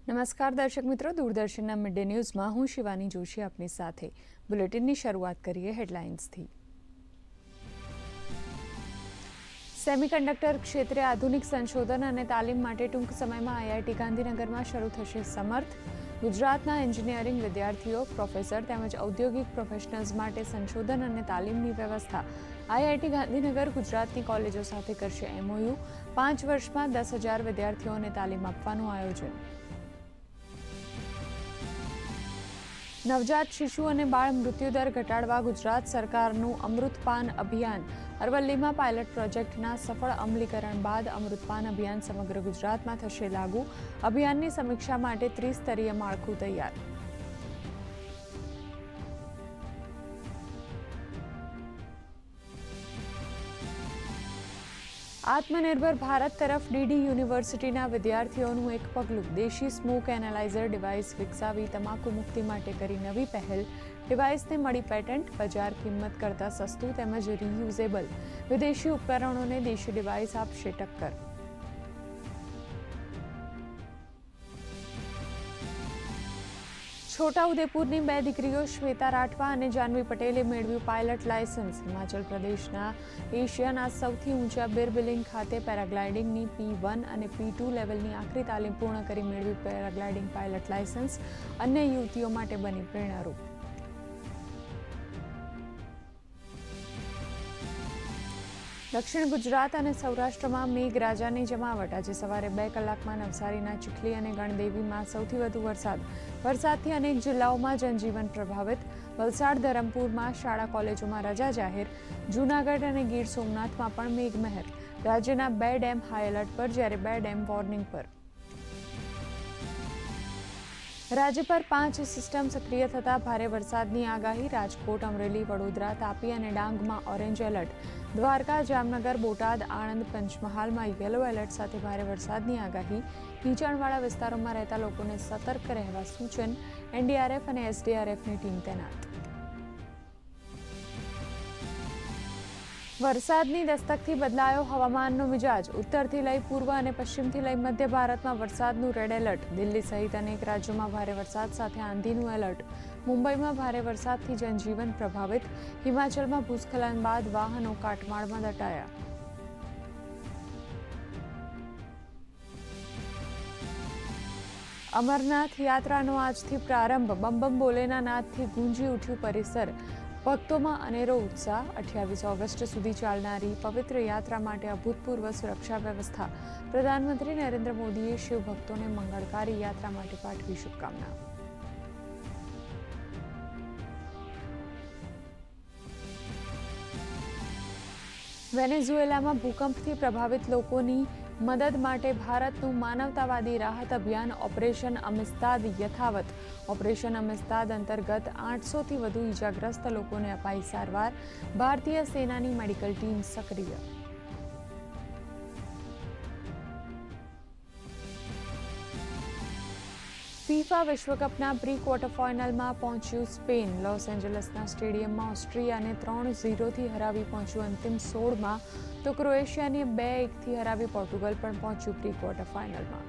નમસ્કાર દર્શક મિત્રો, દૂરદર્શનના મિડ ડે ન્યૂઝમાં હું શિવાની જોશી આપની સાથે. બુલેટિનની શરૂઆત કરીએ હેડલાઇન્સથી. સેમિકન્ડક્ટર ક્ષેત્રે આધુનિક સંશોધન અને તાલીમ માટે ટૂંક સમયમાં આઈઆઈટી ગાંધીનગરમાં શરૂ થશે સમર્થ. ગુજરાતના એન્જિનિયરિંગ વિદ્યાર્થીઓ, પ્રોફેસર તેમજ ઔદ્યોગિક પ્રોફેશનલ્સ માટે સંશોધન અને તાલીમની વ્યવસ્થા આઈઆઈટી ગાંધીનગર ગુજરાતની કોલેજો સાથે કરશે એમઓયુ. 5 વર્ષમાં 10,000 વિદ્યાર્થીઓને તાલીમ આપવાનું આયોજન. નવજાત શિશુ અને બાળ મૃત્યુદર ઘટાડવા ગુજરાત સરકારનું અમૃતપાન અભિયાન. અરવલ્લીમાં પાયલટ પ્રોજેક્ટના સફળ અમલીકરણ બાદ અમૃતપાન અભિયાન સમગ્ર ગુજરાતમાં થશે લાગુ. અભિયાનની સમીક્ષા માટે ત્રિસ્તરીય માળખું તૈયાર. આત્મનિર્ભર ભારત તરફ ડીડી યુનિવર્સિટીના વિદ્યાર્થીઓનું એક પગલું. દેશી સ્મોક એનાલાઇઝર ડિવાઇસ વિકસાવી તમાકુ મુક્તિ માટે કરી નવી પહેલ. ડિવાઇસને મળી પેટન્ટ. બજાર કિંમત કરતાં સસ્તું તેમજ રીયુઝેબલ વિદેશી ઉપકરણોને દેશી ડિવાઇસ આપશે ટક્કર. છોટાઉદેપુરની 2 દીકરીઓ શ્વેતા રાઠવા અને જાનવી પટેલે મેળવ્યું પાયલટ લાયસન્સ. હિમાચલ પ્રદેશના એશિયાના સૌથી ઊંચા બિરબિલિંગ ખાતે પેરાગ્લાઇડિંગની P1 અને P2 લેવલની આખરી તાલીમ પૂર્ણ કરી મેળવ્યું પેરાગ્લાઇડિંગ પાયલટ લાયસન્સ. અન્ય યુવતીઓ માટે બની પ્રેરણારૂપ. દક્ષિણ ગુજરાત અને સૌરાષ્ટ્રમાં મેઘરાજાની જમાવટ. આજે સવારે 2 કલાકમાં નવસારીના ચીખલી અને ગણદેવીમાં સૌથી વધુ વરસાદ. વરસાદથી અનેક જિલ્લાઓમાં જનજીવન પ્રભાવિત. વલસાડ, ધરમપુરમાં શાળા કોલેજોમાં રજા જાહેર. જૂનાગઢ અને ગીર સોમનાથમાં પણ મેઘમહેર. રાજ્યના 2 ડેમ હાઈ એલર્ટ પર, જ્યારે 2 ડેમ વોર્નિંગ પર. રાજ્ય પર 5 સિસ્ટમ સક્રિય થતા ભારે વરસાદની આગાહી. રાજકોટ, અમરેલી, વડોદરા, તાપી અને ડાંગમાં ઓરેન્જ એલર્ટ. દ્વારકા, જામનગર, બોટાદ, આણંદ, પંચમહાલમાં યલો એલર્ટ સાથે ભારે વરસાદની આગાહી. નીચાણવાળા વિસ્તારોમાં રહેતા લોકોને સતર્ક રહેવા સૂચન. એનડીઆરએફ અને એસડીઆરએફની ટીમ તૈનાત. વરસાદની દસ્તકથી બદલાયો હવામાનનો મિજાજ. ઉત્તરથી લઈ પૂર્વ અને પશ્ચિમથી લઈ મધ્ય ભારતમાં વરસાદનું રેડ એલર્ટ. દિલ્હી સહિત અનેક રાજ્યોમાં ભારે વરસાદ સાથે આંધીનું એલર્ટ. મુંબઈમાં ભારે વરસાદથી જનજીવન પ્રભાવિત. હિમાચલમાં ભૂસ્ખલન બાદ વાહનો કાટમાળમાં દટાયા. અમરનાથ યાત્રાનો આજથી પ્રારંભ. બમ બમ બોલેના નાદથી ગુંજી ઉઠ્યું પરિસર. ભક્તોમાં અનેરો ઉત્સાહ. 28 ઓગસ્ટ સુધી ચાલનારી પવિત્ર યાત્રા માટે અભૂતપૂર્વ સુરક્ષા વ્યવસ્થા. પ્રધાનમંત્રી નરેન્દ્ર મોદીએ શિવ ભક્તોને મંગળકારી યાત્રા માટે પાઠવી શુભકામના. વેનેઝુએલામાં ભૂકંપથી પ્રભાવિત લોકોની મદદ માટે ભારતનું માનવતાવાદી રાહત અભિયાન ઓપરેશન અમિસ્તાદ યથાવત. ઓપરેશન અમિસ્તાદ અંતર્ગત 800થી વધુ ઈજાગ્રસ્ત લોકોને અપાઈ સારવાર. ભારતીય સેનાની મેડિકલ ટીમ સક્રિય. ફીફા વિશ્વકપના પ્રી ક્વાર્ટર ફાઇનલમાં પહોંચ્યું સ્પેન. લોસ એન્જલસના સ્ટેડિયમમાં ઓસ્ટ્રિયાને 3-0થી હરાવી પહોંચ્યું અંતિમ 16માં, તો ક્રોએશિયાને 2-1થી હરાવી પોર્ટુગલ પણ પહોંચ્યું પ્રી ક્વાર્ટર ફાઇનલમાં.